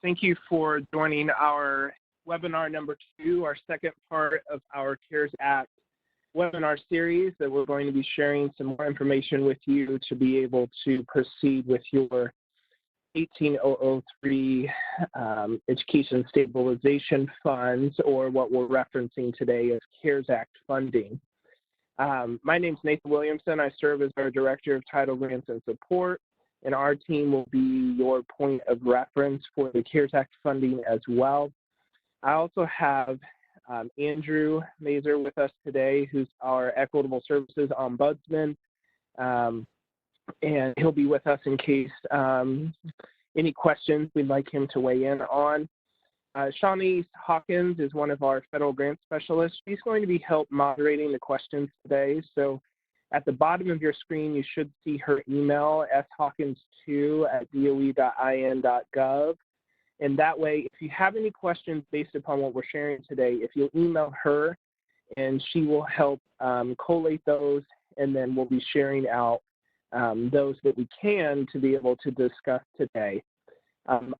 Thank you for joining our webinar number 2, our second part of our CARES Act webinar series that we're going to be sharing some more information with you to be able to proceed with your 18003 Education Stabilization Funds, or what we're referencing today as CARES Act funding. My name is Nathan Williamson. I serve as our Director of Title Grants and Support, and our team will be your point of reference for the CARES Act funding as well. I also have Andrew Mazur with us today, who's our Equitable Services Ombudsman, and he'll be with us in case any questions we'd like him to weigh in on. Shawnee Hawkins is one of our federal grant specialists. She's going to be help moderating the questions today. So at the bottom of your screen, you should see her email, shawkins2@doe.in.gov. And that way, if you have any questions based upon what we're sharing today, if you'll email her, and she will help collate those, and then we'll be sharing out those that we can to be able to discuss today.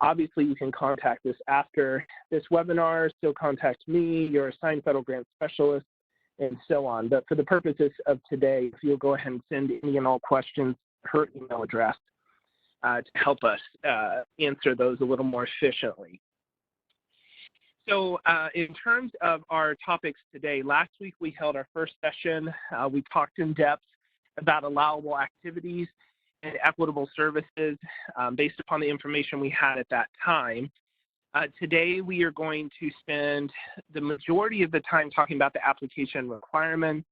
Obviously, you can contact us after this webinar, still contact me, your assigned federal grant specialist, and so on. But for the purposes of today, if you'll go ahead and send any and all questions, her email address, to help us answer those a little more efficiently. So in terms of our topics today, last week we held our first session. We talked in depth about allowable activities and equitable services based upon the information we had at that time. Today we are going to spend the majority of the time talking about the application requirements.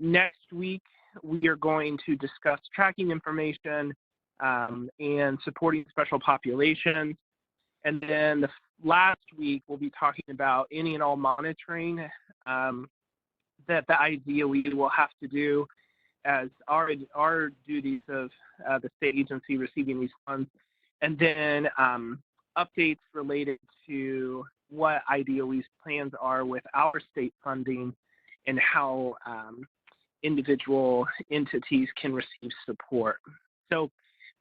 Next week we are going to discuss tracking information and supporting special populations. And then the last week we'll be talking about any and all monitoring that the IDOE will have to do as our duties of the state agency receiving these funds, and then updates related to what IDOE's plans are with our state funding and how individual entities can receive support. So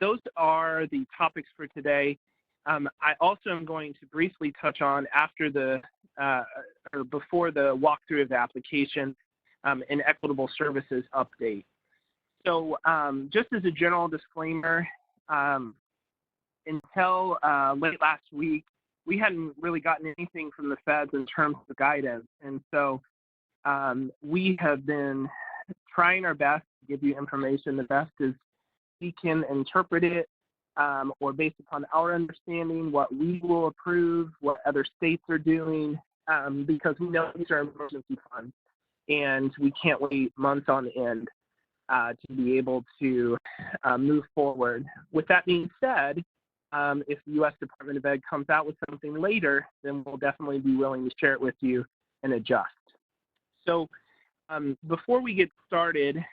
those are the topics for today. I also am going to briefly touch on after the or before the walkthrough of the application an equitable services update. So just as a general disclaimer, until late last week, we hadn't really gotten anything from the feds in terms of guidance. And so we have been trying our best to give you information the best as we can interpret it, or based upon our understanding, what we will approve, what other states are doing, because we know these are emergency funds, and we can't wait months on end to be able to move forward. With that being said, if the U.S. Department of Ed comes out with something later, then we'll definitely be willing to share it with you and adjust. So before we get started,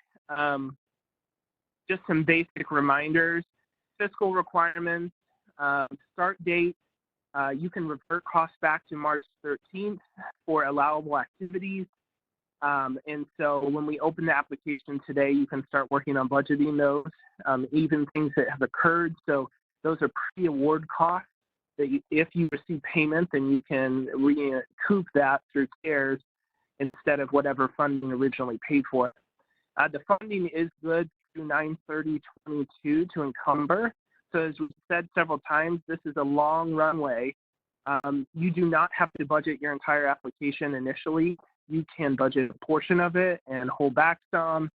just some basic reminders. Fiscal requirements, start date, you can revert costs back to March 13th for allowable activities. And so when we open the application today, you can start working on budgeting those, even things that have occurred. So those are pre-award costs that if you receive payment, then you can recoup that through CARES instead of whatever funding originally paid for. The funding is good through 9/30/22 to encumber. So as we've said several times, this is a long runway. You do not have to budget your entire application initially. You can budget a portion of it and hold back some,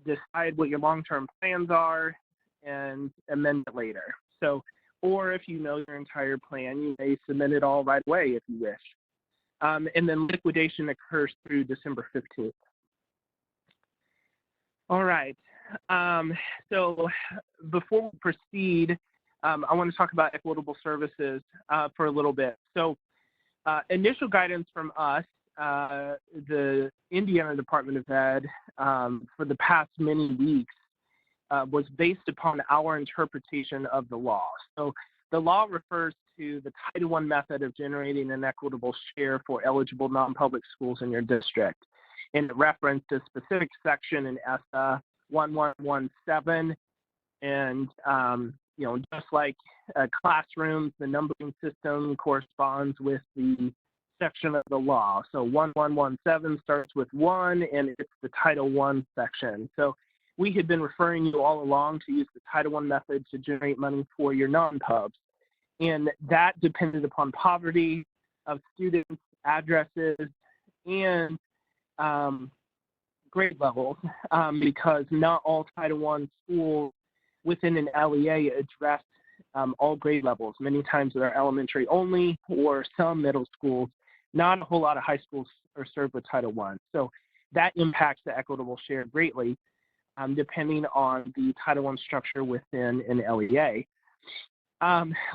decide what your long-term plans are, and amend it later. So, or if you know your entire plan, you may submit it all right away if you wish. And then liquidation occurs through December 15th. All right. So before we proceed, I want to talk about equitable services for a little bit. So initial guidance from us, the Indiana Department of Ed, for the past many weeks was based upon our interpretation of the law. So the law refers to the Title I method of generating an equitable share for eligible non-public schools in your district. And it referenced a specific section in ESSA 1117 and just like classrooms, the numbering system corresponds with the section of the law. So 1117 starts with 1, and it's the Title I section. So we had been referring you all along to use the Title I method to generate money for your non-pubs. And that depended upon poverty of students, addresses, and grade levels, because not all Title I schools within an LEA address all grade levels. Many times they're elementary only, or some middle schools. Not a whole lot of high schools are served with Title I. So that impacts the equitable share greatly, depending on the Title I structure within an LEA.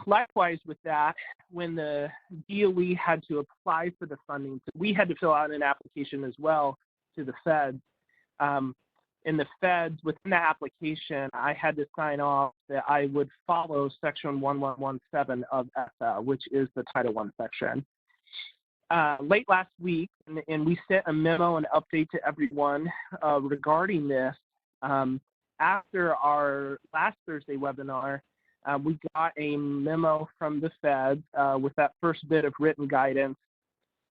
Likewise with that, when the DOE had to apply for the funding, so we had to fill out an application as well to the feds. In the feds, within the application, I had to sign off that I would follow Section 1117 of ESSA, which is the Title I section. Late last week, and we sent a memo and update to everyone regarding this. After our last Thursday webinar, we got a memo from the feds with that first bit of written guidance.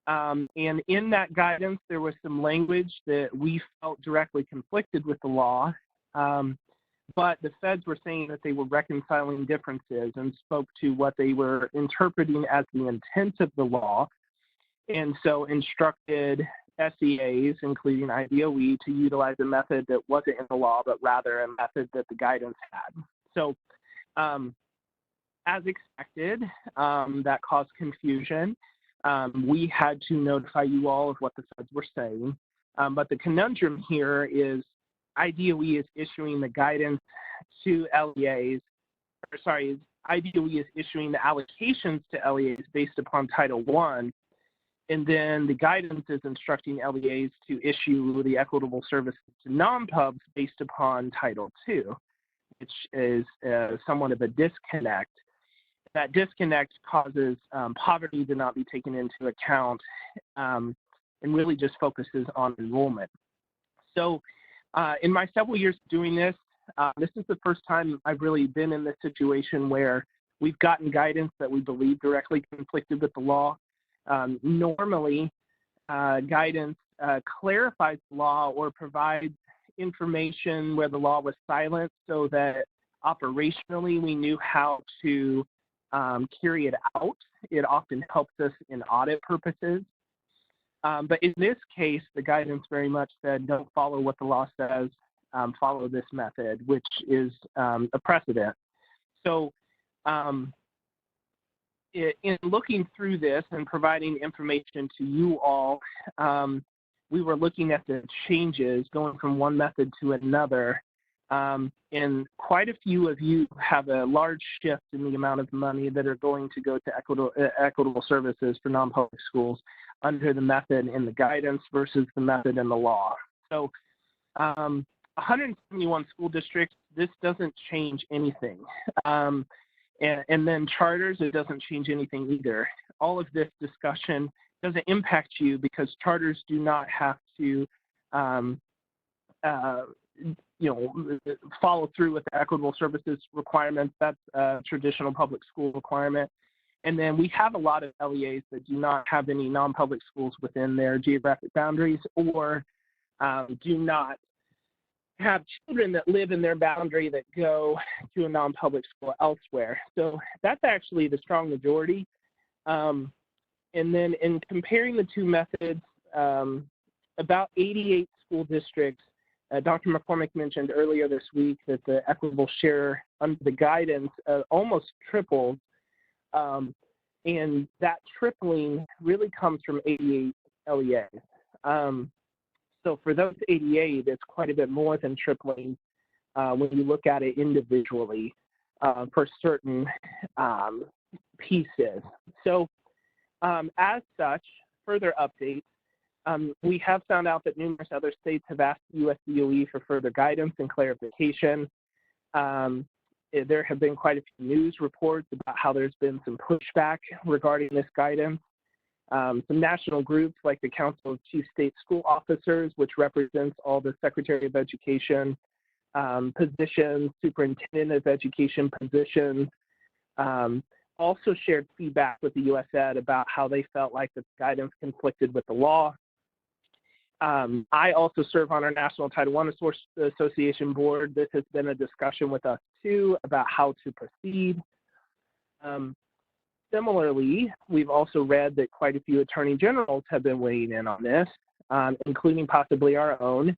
And in that guidance, there was some language that we felt directly conflicted with the law, but the feds were saying that they were reconciling differences and spoke to what they were interpreting as the intent of the law, and so instructed SEAs, including IDOE, to utilize a method that wasn't in the law, but rather a method that the guidance had. So as expected, that caused confusion. We had to notify you all of what the feds were saying, but the conundrum here is IDOE is issuing the guidance to LEAs, IDOE is issuing the allocations to LEAs based upon Title I, and then the guidance is instructing LEAs to issue the equitable services to non-pubs based upon Title II, which is somewhat of a disconnect. That disconnect causes poverty to not be taken into account, and really just focuses on enrollment. So in my several years doing this, this is the first time I've really been in this situation where we've gotten guidance that we believe directly conflicted with the law. Normally, guidance clarifies the law or provides information where the law was silent so that operationally we knew how to carry it out. It often helps us in audit purposes. But in this case, the guidance very much said, don't follow what the law says, follow this method, which is a precedent. So in looking through this and providing information to you all, we were looking at the changes going from one method to another. And quite a few of you have a large shift in the amount of money that are going to go to equitable services for non-public schools under the method in the guidance versus the method in the law. So 171 school districts, this doesn't change anything. And then charters, it doesn't change anything either. All of this discussion doesn't impact you because charters do not have to follow through with the equitable services requirements. That's a traditional public school requirement. And then we have a lot of LEAs that do not have any non-public schools within their geographic boundaries, or do not have children that live in their boundary that go to a non-public school elsewhere. So that's actually the strong majority. And then in comparing the two methods, about 88 school districts, Dr. McCormick mentioned earlier this week that the equitable share under the guidance almost tripled. And that tripling really comes from 88 LEAs. So for those 88, it's quite a bit more than tripling when you look at it individually for certain pieces. So as such, further updates, we have found out that numerous other states have asked US DOE for further guidance and clarification. There have been quite a few news reports about how there's been some pushback regarding this guidance. Some national groups like the Council of Chief State School Officers, which represents all the Secretary of Education, positions, superintendent of education positions. Also shared feedback with the U.S. Ed about how they felt like the guidance conflicted with the law. I also serve on our National Title I Association board. This has been a discussion with us too about how to proceed. Similarly, we've also read that quite a few attorney generals have been weighing in on this, including possibly our own,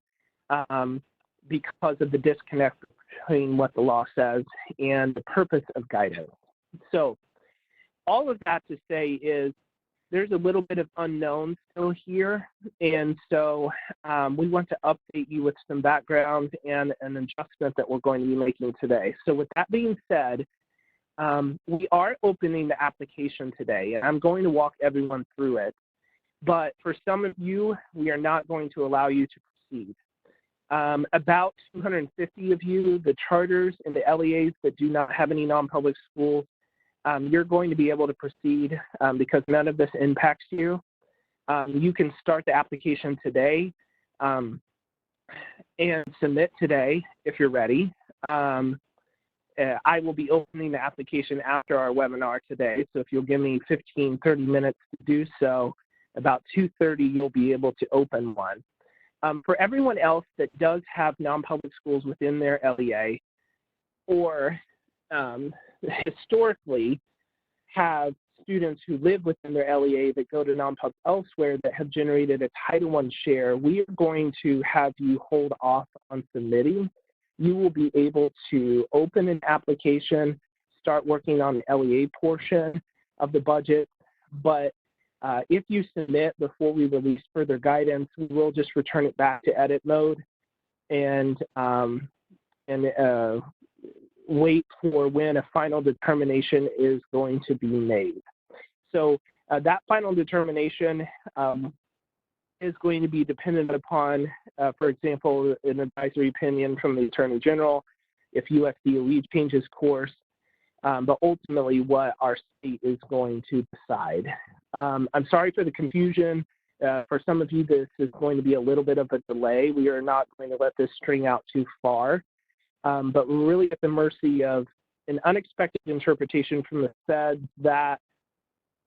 because of the disconnect between what the law says and the purpose of guidance. So all of that to say is there's a little bit of unknown still here, and so we want to update you with some background and an adjustment that we're going to be making today. So with that being said, we are opening the application today, and I'm going to walk everyone through it. But for some of you, we are not going to allow you to proceed. About 250 of you, the charters and the LEAs that do not have any non-public schools, you're going to be able to proceed because none of this impacts you. You can start the application today and submit today if you're ready. I will be opening the application after our webinar today, so if you'll give me 15, 30 minutes to do so, about 2:30 you'll be able to open one. For everyone else that does have non-public schools within their LEA or historically have students who live within their LEA that go to non-pubs elsewhere that have generated a Title I share, we are going to have you hold off on submitting. You will be able to open an application, start working on the LEA portion of the budget, but if you submit before we release further guidance, we will just return it back to edit mode and wait for when a final determination is going to be made. So that final determination is going to be dependent upon, for example, an advisory opinion from the Attorney General, if US DOE changes course, but ultimately what our state is going to decide. I'm sorry for the confusion. For some of you, this is going to be a little bit of a delay. We are not going to let this string out too far, but we're really at the mercy of an unexpected interpretation from the Fed that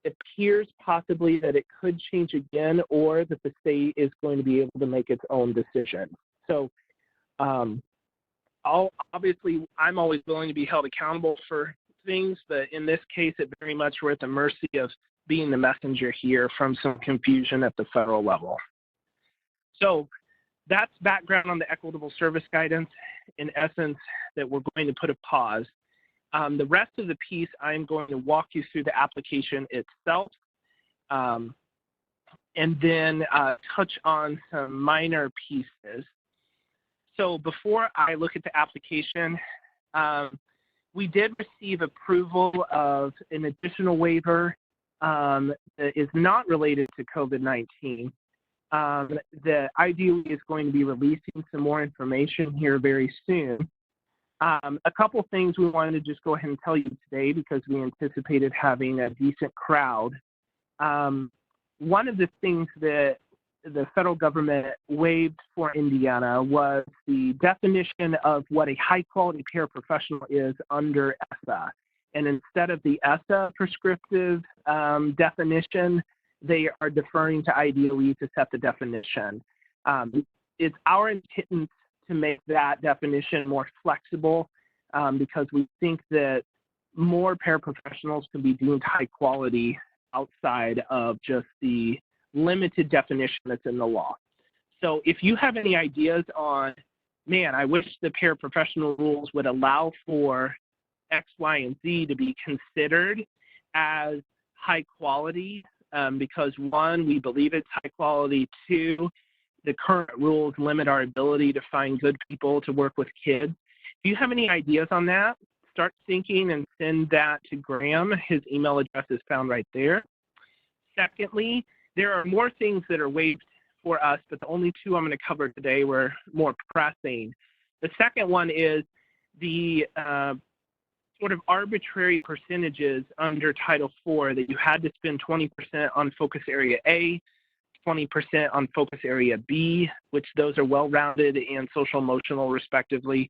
appears possibly that it could change again, or that the state is going to be able to make its own decision. So obviously, I'm always willing to be held accountable for things, but in this case, it very much we're at the mercy of being the messenger here from some confusion at the federal level. So that's background on the equitable service guidance, in essence, that we're going to put a pause. The rest of the piece, I'm going to walk you through the application itself, and then touch on some minor pieces. So before I look at the application, we did receive approval of an additional waiver that is not related to COVID-19. The IDOE is going to be releasing some more information here very soon. A couple things we wanted to just go ahead and tell you today because we anticipated having a decent crowd. One of the things that the federal government waived for Indiana was the definition of what a high-quality paraprofessional is under ESSA. And instead of the ESSA prescriptive definition, they are deferring to IDOE to set the definition. It's our intent to make that definition more flexible because we think that more paraprofessionals can be deemed high quality outside of just the limited definition that's in the law. So if you have any ideas on, man, I wish the paraprofessional rules would allow for X, Y, and Z to be considered as high quality because one, we believe it's high quality, two, the current rules limit our ability to find good people to work with kids. If you have any ideas on that, start thinking and send that to Graham. His email address is found right there. Secondly, there are more things that are waived for us, but the only two I'm going to cover today were more pressing. The second one is the sort of arbitrary percentages under Title IV that you had to spend 20% on focus area A, 20% on focus area B, which those are well-rounded and social emotional respectively.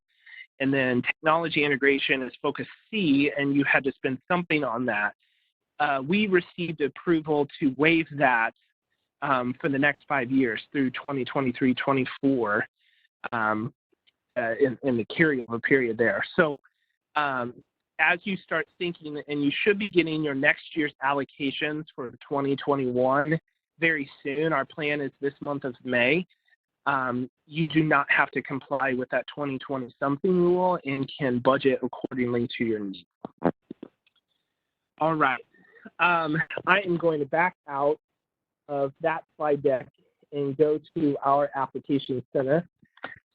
And then technology integration is focus C, and you had to spend something on that. We received approval to waive that for the next 5 years through 2023-24 in the carryover period there. So as you start thinking, and you should be getting your next year's allocations for 2021 very soon. Our plan is this month of May. You do not have to comply with that 2020 something rule and can budget accordingly to your needs. All right. I am going to back out of that slide deck and go to our application center.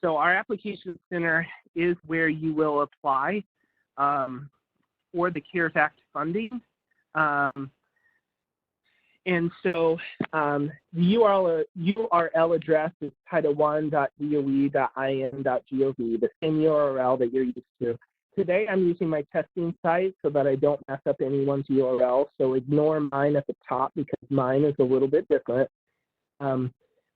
So our application center is where you will apply for the CARES Act funding. And so the URL address is title1.doe.in.gov, the same URL that you're used to. Today I'm using my testing site so that I don't mess up anyone's URL, so ignore mine at the top because mine is a little bit different. But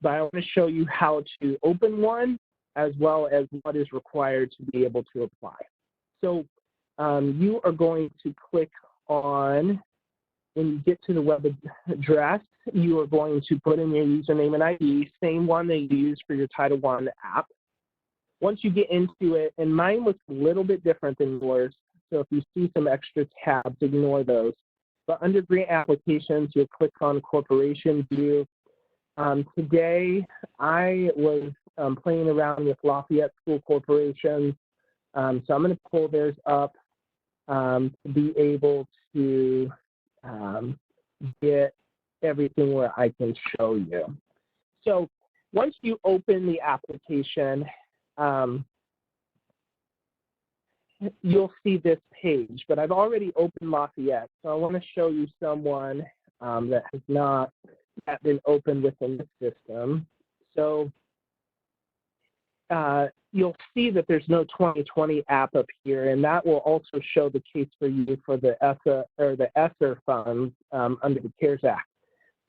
I want to show you how to open one as well as what is required to be able to apply. So you are going to click on, when you get to the web address, you are going to put in your username and ID, same one that you use for your Title I app. Once you get into it, and mine looks a little bit different than yours, so if you see some extra tabs, ignore those. But under grant applications, you'll click on corporation view. Today, I was playing around with Lafayette School Corporation, so I'm going to pull theirs up to be able to get everything where I can show you. So once you open the application, you'll see this page, but I've already opened Lafayette, so I want to show you someone that has not yet been opened within the system. So you'll see that there's no 2020 app up here, and that will also show the case for you for the ESSA or the ESSER funds under the CARES Act.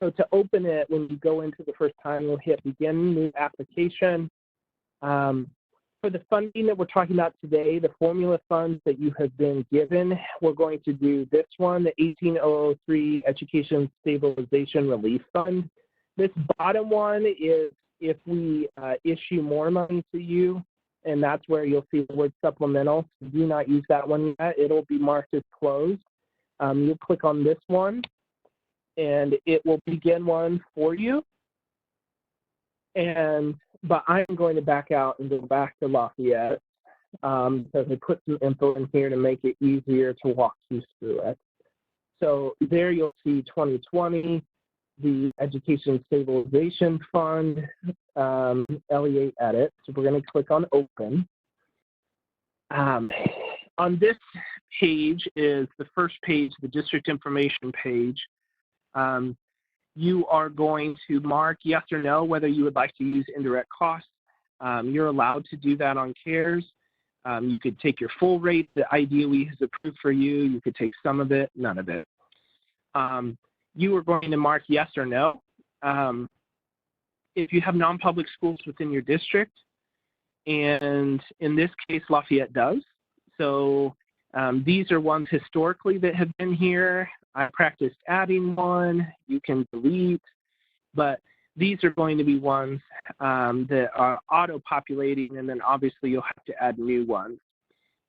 So to open it, when you go into the first time, you'll hit begin new application. For the funding that we're talking about today, the formula funds that you have been given, we're going to do this one, the 18003 Education Stabilization Relief Fund. This bottom one is if we issue more money to you, and that's where you'll see the word supplemental. So do not use that one yet. It'll be marked as closed. You'll click on this one, and it will begin one for you. But I'm going to back out and go back to Lafayette because I put some info in here to make it easier to walk you through it. So there you'll see 2020, the Education Stabilization Fund, LEA Edit. So we're going to click on Open. On this page is the first page, the district information page. You are going to mark yes or no whether you would like to use indirect costs. You're allowed to do that on CARES. You could take your full rate that IDOE has approved for you. You could take some of it, none of it. You are going to mark yes or no. If you have non-public schools within your district, and in this case, Lafayette does. So these are ones historically that have been here. I practiced adding one, you can delete, but these are going to be ones that are auto-populating, and then obviously you'll have to add new ones.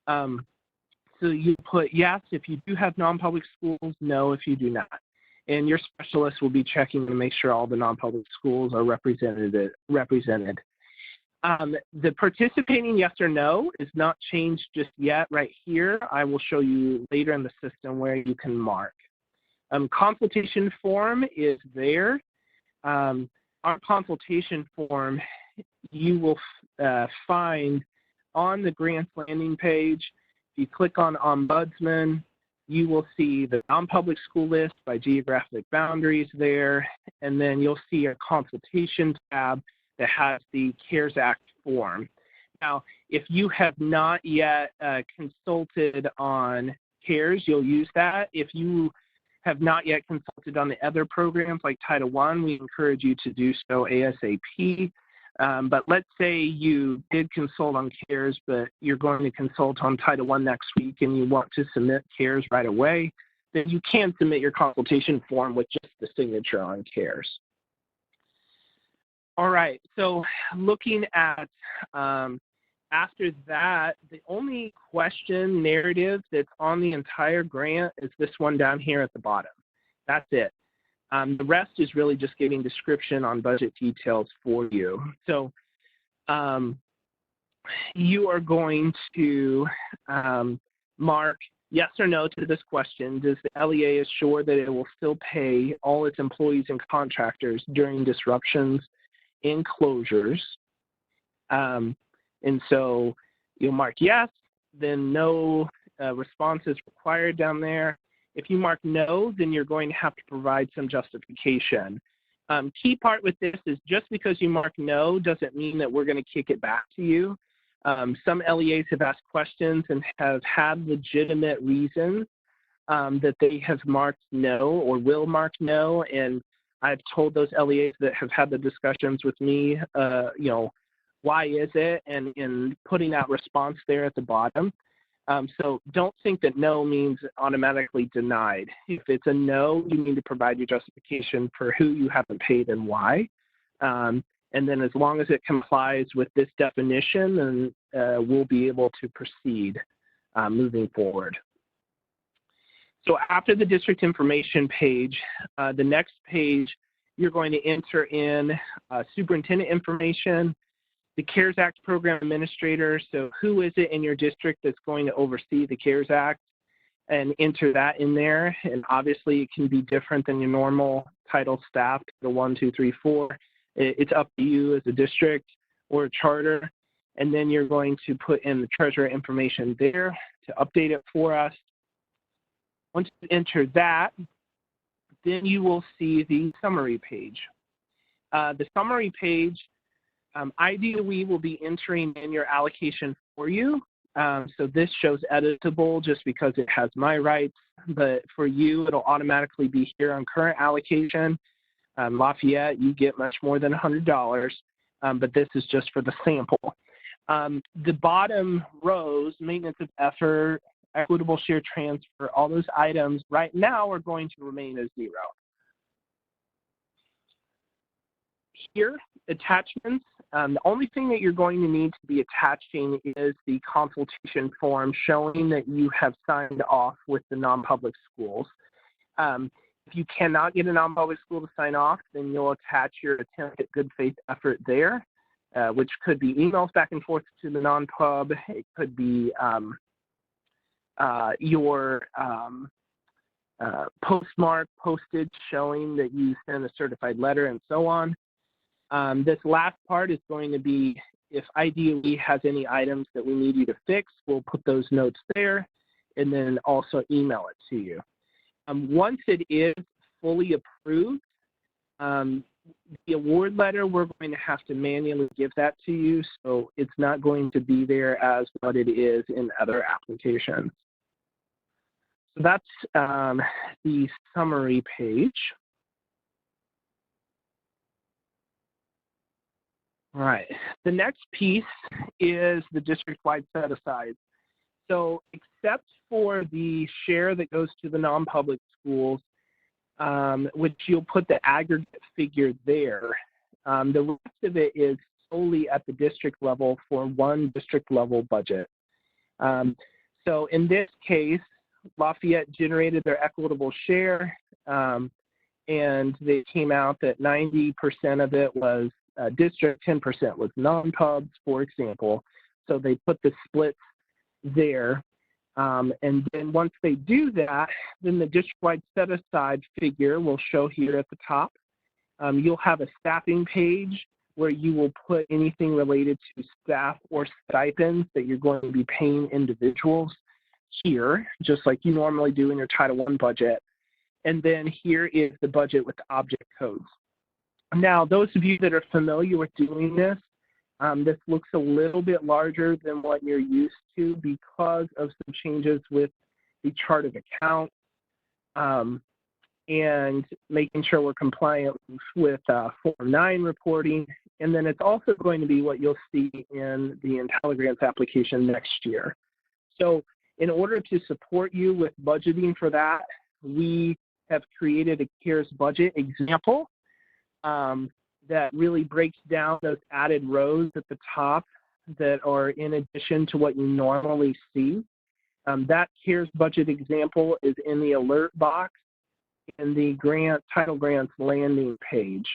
So you put yes if you do have non-public schools, no if you do not. And your specialist will be checking to make sure all the non-public schools are represented. The participating yes or no is not changed just yet right here. I will show you later in the system where you can mark. Consultation form is there. Our consultation form you will find on the grants landing page. If you click on Ombudsman, you will see the non-public school list by geographic boundaries there, and then you'll see a consultation tab that has the CARES Act form. Now, if you have not yet consulted on CARES, you'll use that. If you have not yet consulted on the other programs like Title I, we encourage you to do so ASAP. But let's say you did consult on CARES, but you're going to consult on Title I next week and you want to submit CARES right away, then you can submit your consultation form with just the signature on CARES. All right, so looking at after that, the only question narrative that's on the entire grant is this one down here at the bottom. That's it. The rest is really just giving description on budget details for you. So you are going to mark yes or no to this question. Does the LEA assure that it will still pay all its employees and contractors during disruptions and closures? And so you'll mark yes, then no response is required down there. If you mark no, then you're going to have to provide some justification. Key part with this is just because you mark no doesn't mean that we're going to kick it back to you. Some LEAs have asked questions and have had legitimate reasons that they have marked no or will mark no, and I've told those LEAs that have had the discussions with me, you know, why is it, and in putting that response there at the bottom. So don't think that no means automatically denied. If it's a no, you need to provide your justification for who you haven't paid and why. And then as long as it complies with this definition, then we'll be able to proceed moving forward. So after the district information page, the next page, you're going to enter in superintendent information, the CARES Act program administrator, so who is it in your district that's going to oversee the CARES Act, and enter that in there. And obviously it can be different than your normal title staff, the 1, 2, 3, 4. It's up to you as a district or a charter. And then you're going to put in the treasurer information there to update it for us. Once you enter that, then you will see the summary page. The summary page, IDOE will be entering in your allocation for you. So this shows editable just because it has my rights, but for you, it'll automatically be here on current allocation. Lafayette, you get much more than $100, but this is just for the sample. The bottom rows, maintenance of effort, equitable share transfer, all those items right now are going to remain as 0. Here, attachments. The only thing that you're going to need to be attaching is the consultation form showing that you have signed off with the non-public schools. If you cannot get a non-public school to sign off, then you'll attach your attempt at good faith effort there, which could be emails back and forth to the non-pub. It could be your postmark postage showing that you sent a certified letter and so on. This last part is going to be if IDOE has any items that we need you to fix, we'll put those notes there and then also email it to you. Once it is fully approved, the award letter, we're going to have to manually give that to you, so it's not going to be there as what it is in other applications. So that's the summary page. All right, the next piece is the district-wide set-aside. So except for the share that goes to the non-public schools, which you'll put the aggregate figure there, the rest of it is solely at the district level for one district level budget. So in this case, Lafayette generated their equitable share, and they came out that 90% of it was district, 10% was non-pubs, for example. So they put the splits there. And then once they do that, then the district-wide set-aside figure will show here at the top. You'll have a staffing page where you will put anything related to staff or stipends that you're going to be paying individuals here, just like you normally do in your Title I budget. And then here is the budget with the object codes. Now, those of you that are familiar with doing this, this looks a little bit larger than what you're used to because of some changes with the chart of account. and making sure we're compliant with Form 9 reporting. And then it's also going to be what you'll see in the IntelliGrants application next year. So in order to support you with budgeting for that, we have created a CARES budget example that really breaks down those added rows at the top that are in addition to what you normally see. That CARES budget example is in the alert box in the title grants landing page.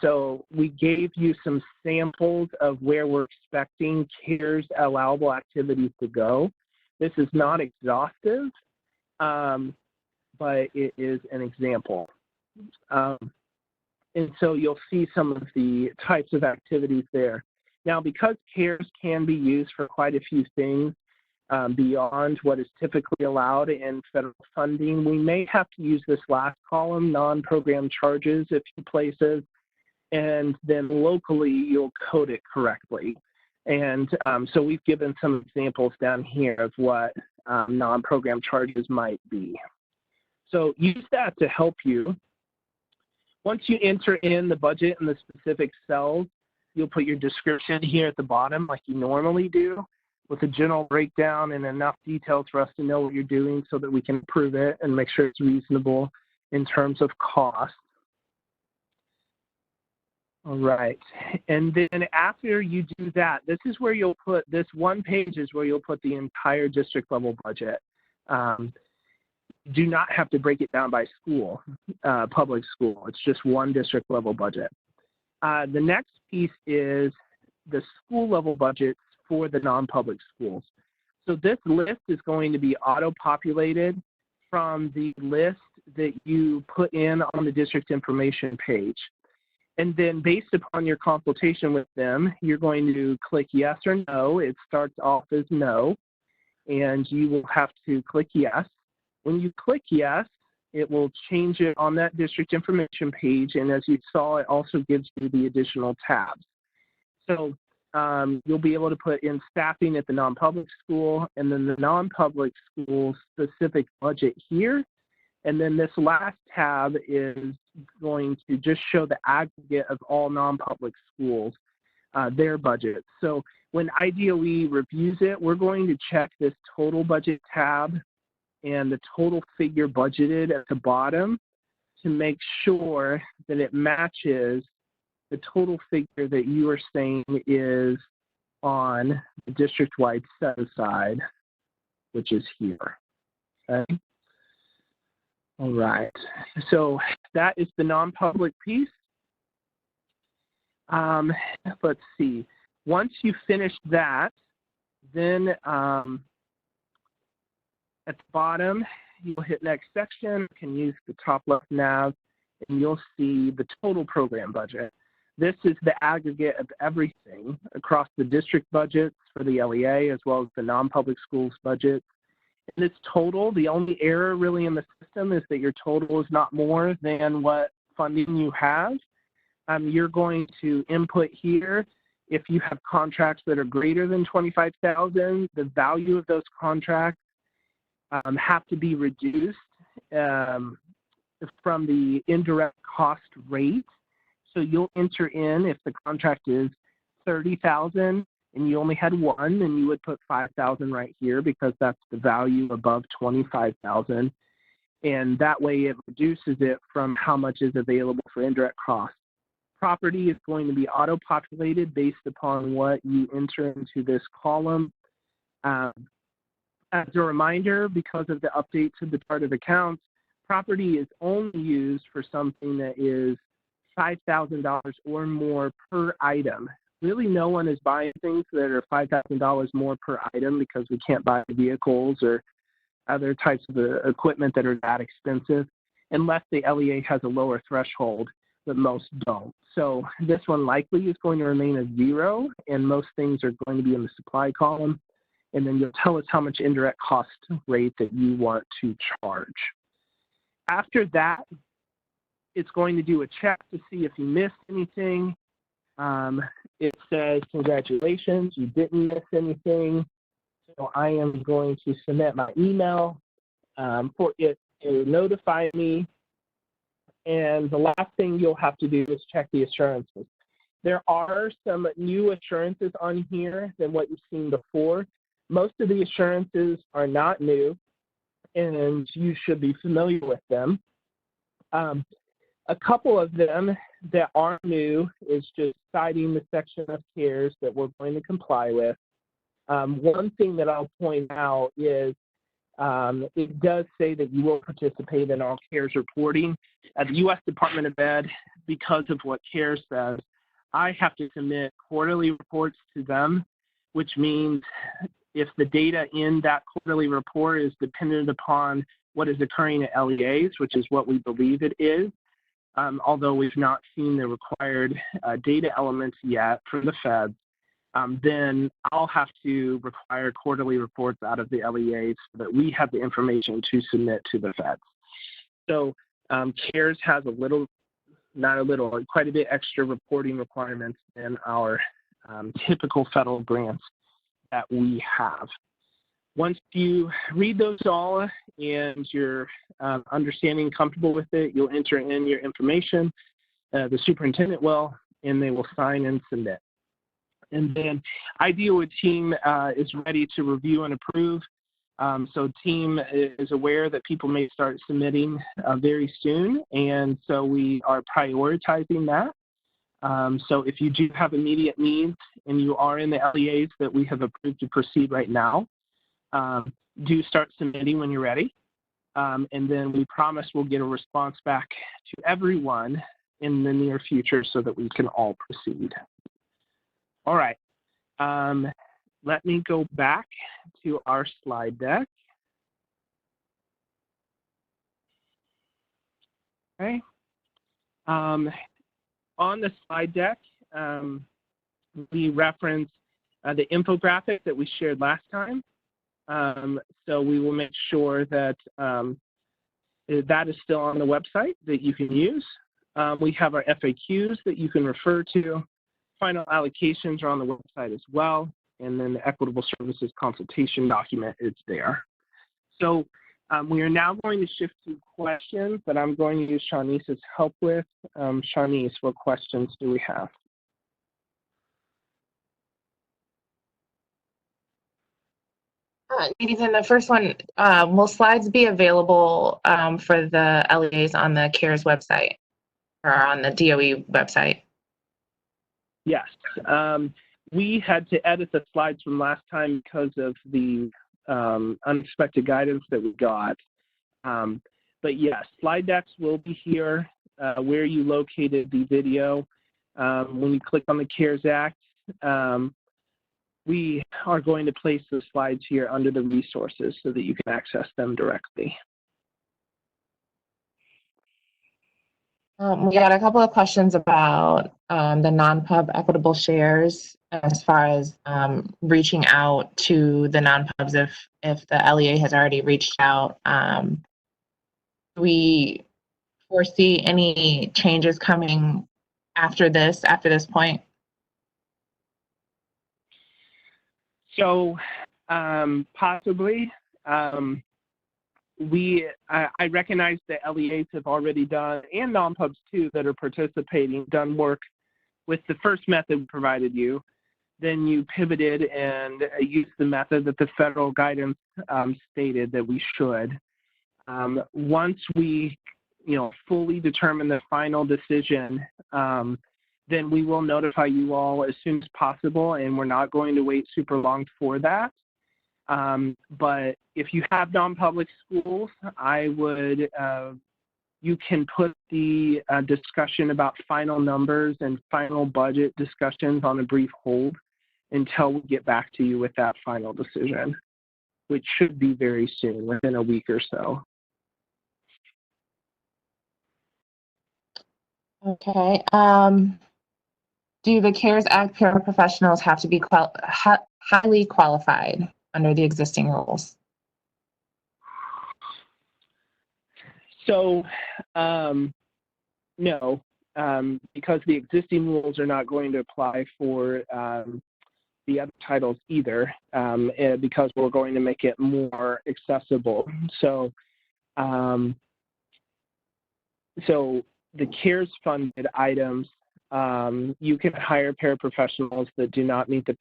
So we gave you some samples of where we're expecting CARES allowable activities to go. This is not exhaustive, but it is an example. And so you'll see some of the types of activities there. Now, because CARES can be used for quite a few things beyond what is typically allowed in federal funding, we may have to use this last column, non-program charges, a few places, and then locally you'll code it correctly. And so we've given some examples down here of what non-program charges might be. So use that to help you. Once you enter in the budget and the specific cells, you'll put your description here at the bottom like you normally do, with a general breakdown and enough details for us to know what you're doing so that we can approve it and make sure it's reasonable in terms of cost. All right, and then after you do that, this is where you'll put, this one page is where you'll put the entire district level budget. Do not have to break it down by school, public school. It's just one district level budget. The next piece is the school level budgets for the non-public schools. So this list is going to be auto-populated from the list that you put in on the district information page. And then based upon your consultation with them, you're going to click yes or no. It starts off as no, and you will have to click yes. When you click yes, it will change it on that district information page, and as you saw, it also gives you the additional tabs. So you'll be able to put in staffing at the non-public school, and then the non-public school specific budget here. And then this last tab is going to just show the aggregate of all non-public schools, their budgets. So when IDOE reviews it, we're going to check this total budget tab and the total figure budgeted at the bottom to make sure that it matches the total figure that you are saying is on the district-wide set-aside, which is here. Okay. All right, so that is the non-public piece. Let's see. Once you finish that, then at the bottom, you'll hit next section. You can use the top left nav, and you'll see the total program budget. This is the aggregate of everything across the district budgets for the LEA as well as the non-public schools budget. And it's total. The only error really in the system is that your total is not more than what funding you have. You're going to input here if you have contracts that are greater than $25,000, the value of those contracts have to be reduced from the indirect cost rate. So you'll enter in if the contract is $30,000 and you only had one, then you would put $5,000 right here because that's the value above $25,000. And that way it reduces it from how much is available for indirect costs. Property is going to be auto-populated based upon what you enter into this column. As a reminder, because of the update to the chart of accounts, property is only used for something that is $5,000 or more per item. Really, no one is buying things that are $5,000 more per item because we can't buy vehicles or other types of equipment that are that expensive unless the LEA has a lower threshold, but most don't. So this one likely is going to remain a 0, and most things are going to be in the supply column. And then you'll tell us how much indirect cost rate that you want to charge. After that, it's going to do a check to see if you missed anything. It says, congratulations, you didn't miss anything. So I am going to submit my email for it to notify me And the last thing you'll have to do is check the assurances. There are some new assurances on here than what you've seen before. Most of the assurances are not new, and you should be familiar with them. A couple of them that are new is just citing the section of CARES that we're going to comply with. One thing that I'll point out is it does say that you will participate in all CARES reporting. At the U.S. Department of Ed, because of what CARES says, I have to submit quarterly reports to them, which means if the data in that quarterly report is dependent upon what is occurring at LEAs, which is what we believe it is, although we've not seen the required data elements yet from the feds, then I'll have to require quarterly reports out of the LEAs so that we have the information to submit to the feds. So CARES has quite a bit extra reporting requirements than our typical federal grants that we have. Once you read those all and you're understanding comfortable with it, you'll enter in your information, the superintendent will, and they will sign and submit. And then IDOE team is ready to review and approve. So team is aware that people may start submitting very soon, and so we are prioritizing that. So if you do have immediate needs and you are in the LEAs that we have approved to proceed right now, do start submitting when you're ready. And then we promise we'll get a response back to everyone in the near future so that we can all proceed. All right, let me go back to our slide deck. Okay. On the slide deck, we reference the infographic that we shared last time. So we will make sure that that is still on the website that you can use. We have our FAQs that you can refer to. Final allocations are on the website as well, and then the Equitable Services Consultation document is there. So we are now going to shift to questions that I'm going to use Shawnee's help with. Shawnee's, what questions do we have? Nathan, the first one, will slides be available for the LEAs on the CARES website or on the DOE website? Yes. We had to edit the slides from last time because of the unexpected guidance that we got. But yes, slide decks will be here where you located the video. When you click on the CARES Act, we are going to place the slides here under the resources so that you can access them directly. We got a couple of questions about the non-pub equitable shares as far as reaching out to the non-pubs if the LEA has already reached out. Do we foresee any changes coming after this point? So possibly. I recognize that LEAs have already done, and non-pubs too that are participating, done work with the first method we provided you. Then you pivoted and used the method that the federal guidance stated that we should. Once we, fully determine the final decision, then we will notify you all as soon as possible, and we're not going to wait super long for that. But if you have non-public schools, I would, you can put the discussion about final numbers and final budget discussions on a brief hold until we get back to you with that final decision, which should be very soon, within a week or so. Okay. Do the CARES Act paraprofessionals have to be highly qualified under the existing rules? So, no, because the existing rules are not going to apply for the other titles either, because we're going to make it more accessible. So, the CARES funded items, you can hire paraprofessionals that do not meet the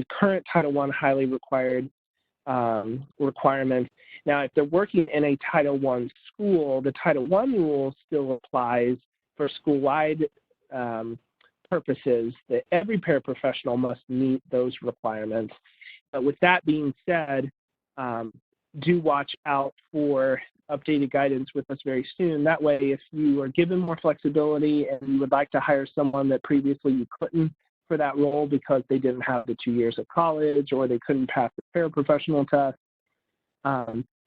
current Title I highly required requirements. Now, if they're working in a Title I school, the Title I rule still applies for school-wide purposes, that every paraprofessional must meet those requirements. But with that being said, do watch out for updated guidance with us very soon. That way, if you are given more flexibility and you would like to hire someone that previously you couldn't for that role because they didn't have the 2 years of college or they couldn't pass the paraprofessional test,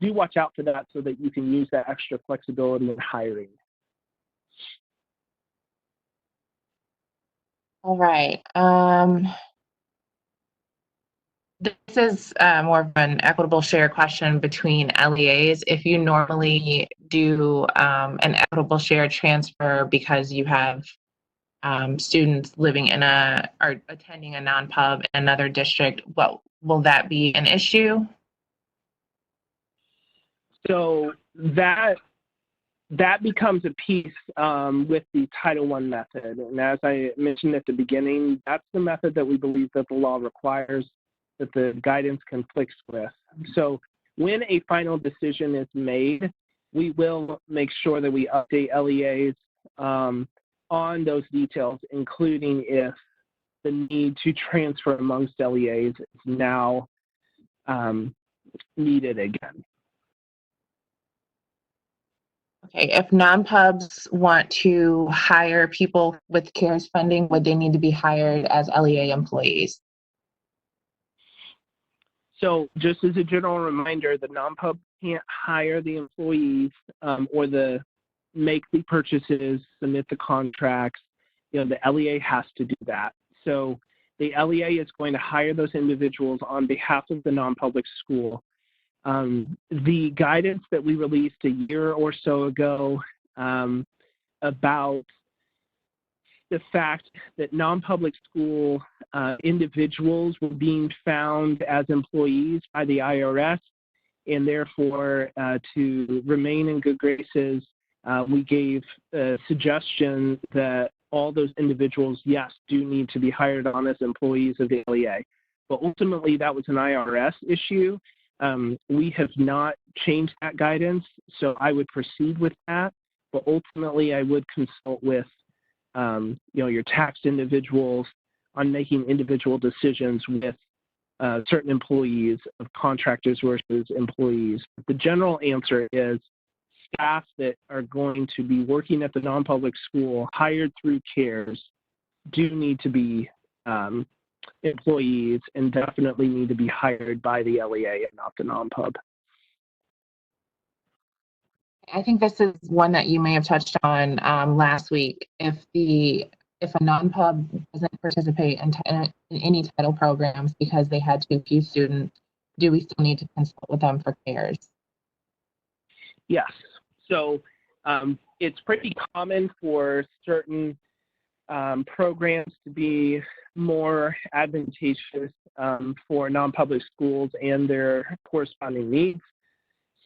do watch out for that so that you can use that extra flexibility in hiring. All right. This is more of an equitable share question between LEAs. If you normally do an equitable share transfer because you have students living in or attending a non-pub in another district, will that be an issue? So that becomes a piece with the Title I method. And as I mentioned at the beginning, that's the method that we believe that the law requires, that the guidance conflicts with. So when a final decision is made, we will make sure that we update LEAs on those details, including if the need to transfer amongst LEAs is now needed again. Okay, if non-pubs want to hire people with CARES funding, would they need to be hired as LEA employees? So just as a general reminder, the non-pub can't hire the employees or make the purchases, submit the contracts. You know, the LEA has to do that. So the LEA is going to hire those individuals on behalf of the non-public school. The guidance that we released a year or so ago about the fact that non-public school individuals were being found as employees by the IRS, and therefore to remain in good graces, we gave a suggestion that all those individuals, yes, do need to be hired on as employees of the LEA. But ultimately, that was an IRS issue. We have not changed that guidance, so I would proceed with that. But ultimately, I would consult with your taxed individuals on making individual decisions with certain employees of contractors versus employees. The general answer is staff that are going to be working at the non-public school hired through CARES do need to be employees and definitely need to be hired by the LEA and not the non-pub. I think this is one that you may have touched on last week. If a non-pub doesn't participate in any title programs because they had too few students, do we still need to consult with them for CARES? Yes. So it's pretty common for certain programs to be more advantageous for non-public schools and their corresponding needs.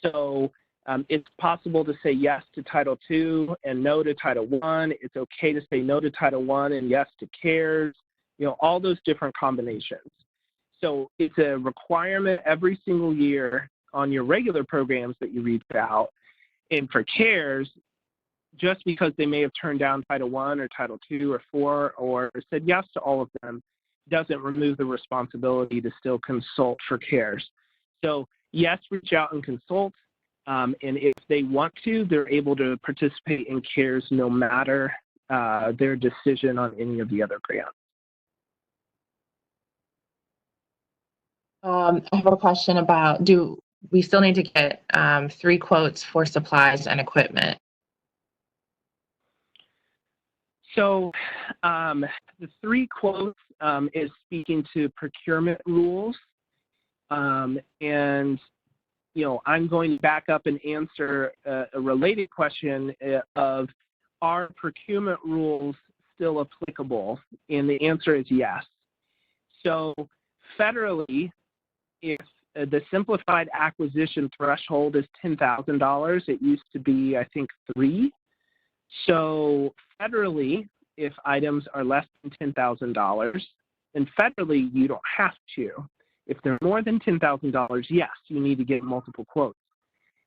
So it's possible to say yes to Title II and no to Title I. It's okay to say no to Title I and yes to CARES, all those different combinations. So it's a requirement every single year on your regular programs that you read out. And for CARES, just because they may have turned down Title I or Title II or IV or said yes to all of them, doesn't remove the responsibility to still consult for CARES. So yes, reach out and consult. And if they want to, they're able to participate in CARES no matter their decision on any of the other grants. I have a question about, do we still need to get 3 quotes for supplies and equipment? So the 3 quotes is speaking to procurement rules. And I'm going to back up and answer a related question of, are procurement rules still applicable? And the answer is yes. So federally, if the simplified acquisition threshold is $10,000, it used to be, I think, $3,000. So federally, if items are less than $10,000, and federally you don't have to. If they're more than $10,000, yes, you need to get multiple quotes.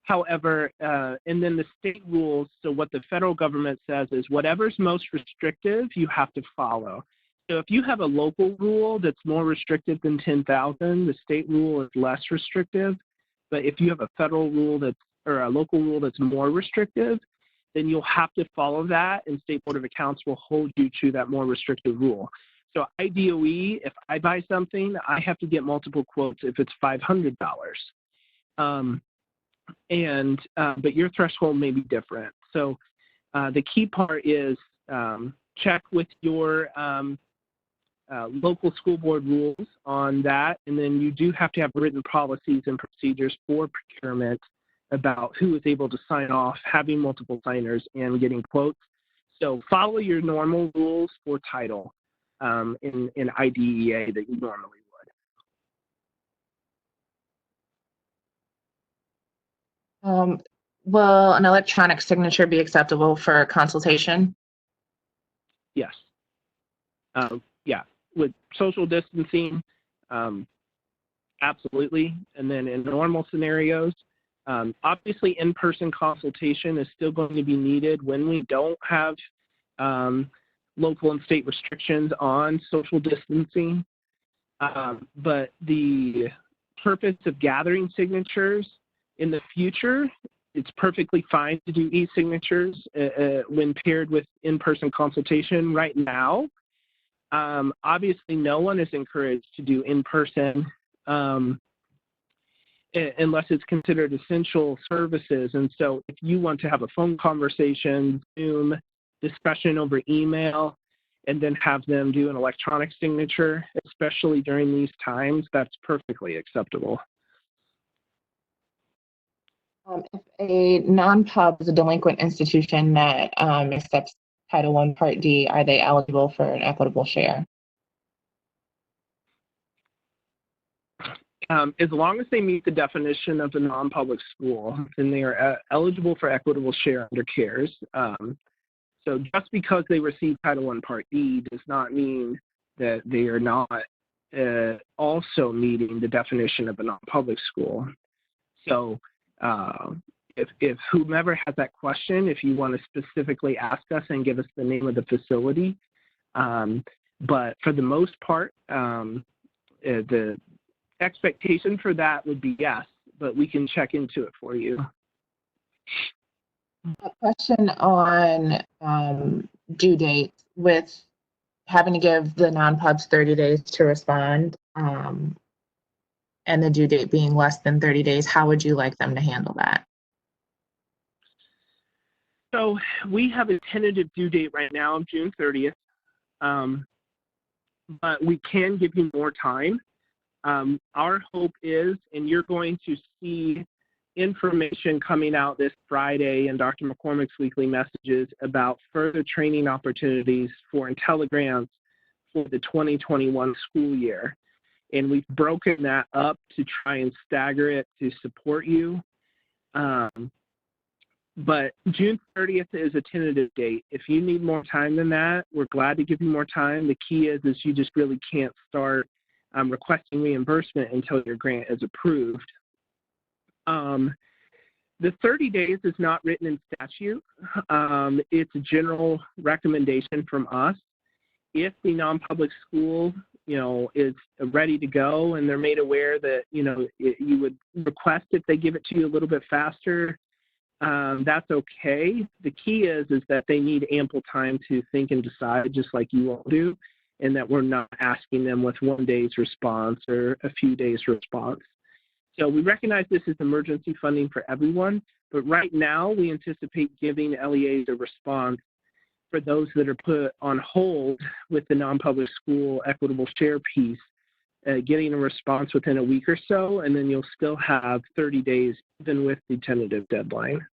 However, and then the state rules, so what the federal government says is whatever's most restrictive, you have to follow. So if you have a local rule that's more restrictive than 10,000, the state rule is less restrictive. But if you have a federal rule that's, or a local rule that's more restrictive, then you'll have to follow that, and State Board of Accounts will hold you to that more restrictive rule. So IDOE, if I buy something, I have to get multiple quotes if it's $500. But your threshold may be different. So the key part is check with your local school board rules on that, and then you do have to have written policies and procedures for procurement about who is able to sign off, having multiple signers, and getting quotes. So follow your normal rules for title in IDEA that you normally would. Will an electronic signature be acceptable for consultation? Yes. Yeah, with social distancing, absolutely. And then in normal scenarios, obviously in-person consultation is still going to be needed when we don't have local and state restrictions on social distancing. But the purpose of gathering signatures in the future, it's perfectly fine to do e-signatures when paired with in-person consultation. Right now, obviously no one is encouraged to do in-person unless it's considered essential services. And so if you want to have a phone conversation, Zoom, discussion over email, and then have them do an electronic signature, especially during these times, that's perfectly acceptable. If a non-pub is a delinquent institution that accepts Title I Part D, are they eligible for an equitable share? As long as they meet the definition of a non-public school, then they are eligible for equitable share under CARES. So just because they receive Title I Part D does not mean that they are not also meeting the definition of a non-public school. So if whomever has that question, if you want to specifically ask us and give us the name of the facility, but for the most part, the expectation for that would be yes, but we can check into it for you. A question on due dates. With having to give the non-pubs 30 days to respond and the due date being less than 30 days, how would you like them to handle that? So we have a tentative due date right now of June 30th, but we can give you more time. Our hope is, and you're going to see information coming out this Friday in Dr. McCormick's weekly messages about further training opportunities for IntelliGrants for the 2021 school year. And we've broken that up to try and stagger it to support you. But June 30th is a tentative date. If you need more time than that, we're glad to give you more time. The key is you just really can't start requesting reimbursement until your grant is approved. The 30 days is not written in statute. It's a general recommendation from us. If the non-public school, is ready to go and they're made aware that, you would request if they give it to you a little bit faster, that's okay. The key is that they need ample time to think and decide, just like you all do, and that we're not asking them with 1 day's response or a few days response. So we recognize this is emergency funding for everyone, but right now we anticipate giving LEAs a response for those that are put on hold with the non-public school equitable share piece, getting a response within a week or so, and then you'll still have 30 days even with the tentative deadline.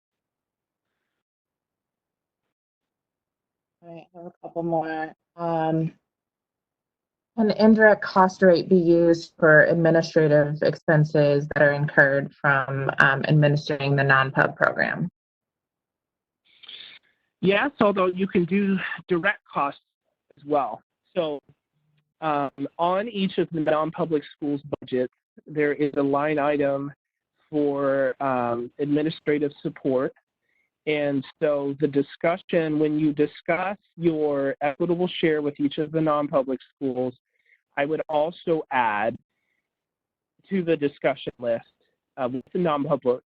All right, I have a couple more. Can the indirect cost rate be used for administrative expenses that are incurred from administering the non-pub program? Yes, although you can do direct costs as well. So on each of the non-public schools budgets, there is a line item for administrative support. And so the discussion, when you discuss your equitable share with each of the non-public schools, I would also add to the discussion list with the non-public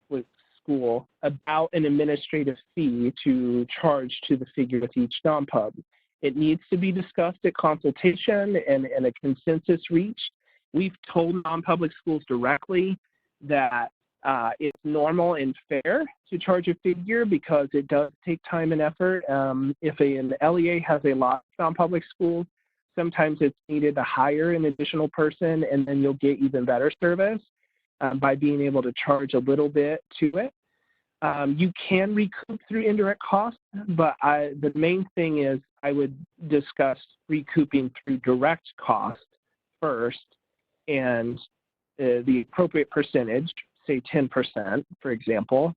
school about an administrative fee to charge to the figure with each non-pub. It needs to be discussed at consultation and a consensus reached. We've told non-public schools directly that it's normal and fair to charge a figure because it does take time and effort. If an LEA has a lot of non-public schools, sometimes it's needed to hire an additional person, and then you'll get even better service by being able to charge a little bit to it. You can recoup through indirect costs, but the main thing is I would discuss recouping through direct cost first, and the appropriate percentage, say 10%, for example,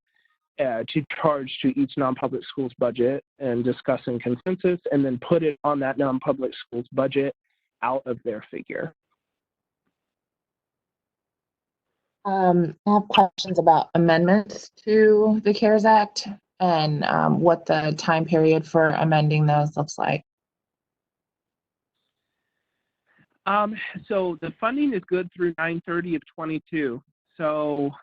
to charge to each non-public school's budget and discuss in consensus, and then put it on that non-public school's budget out of their figure. I have questions about amendments to the CARES Act and what the time period for amending those looks like. So the funding is good through 9/30 of 22. So,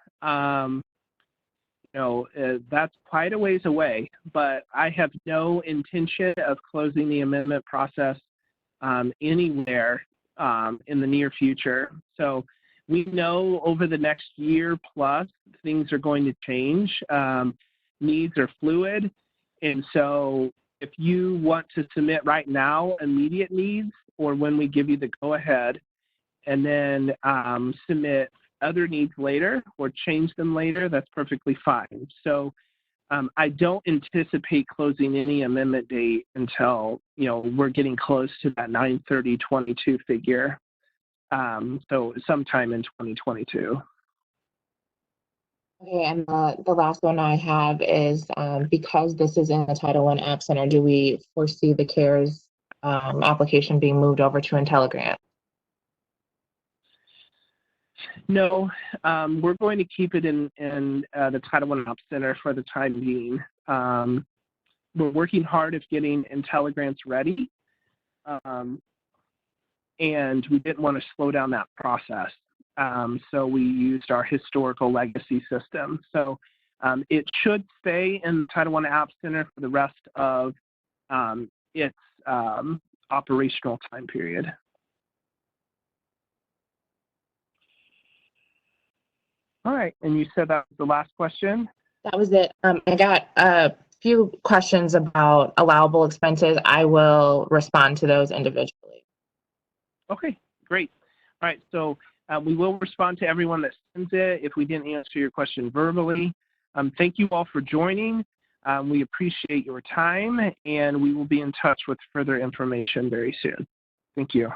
that's quite a ways away, but I have no intention of closing the amendment process anywhere in the near future. So we know over the next year plus, things are going to change. Needs are fluid. And so if you want to submit right now immediate needs, or when we give you the go-ahead, and then submit other needs later or change them later, that's perfectly fine. So I don't anticipate closing any amendment date until, we're getting close to that 9/30/22 figure. So sometime in 2022. Okay, and the last one I have is because this is in the Title I App Center, do we foresee the CARES application being moved over to IntelliGrant? No, we're going to keep it in the Title I App Center for the time being. We're working hard at getting IntelliGrants ready, and we didn't want to slow down that process. So we used our historical legacy system. So it should stay in the Title I App Center for the rest of its operational time period. All right, and you said that was the last question? That was it. I got a few questions about allowable expenses. I will respond to those individually. Okay, great. All right, so we will respond to everyone that sends it if we didn't answer your question verbally. Thank you all for joining. We appreciate your time, and we will be in touch with further information very soon. Thank you.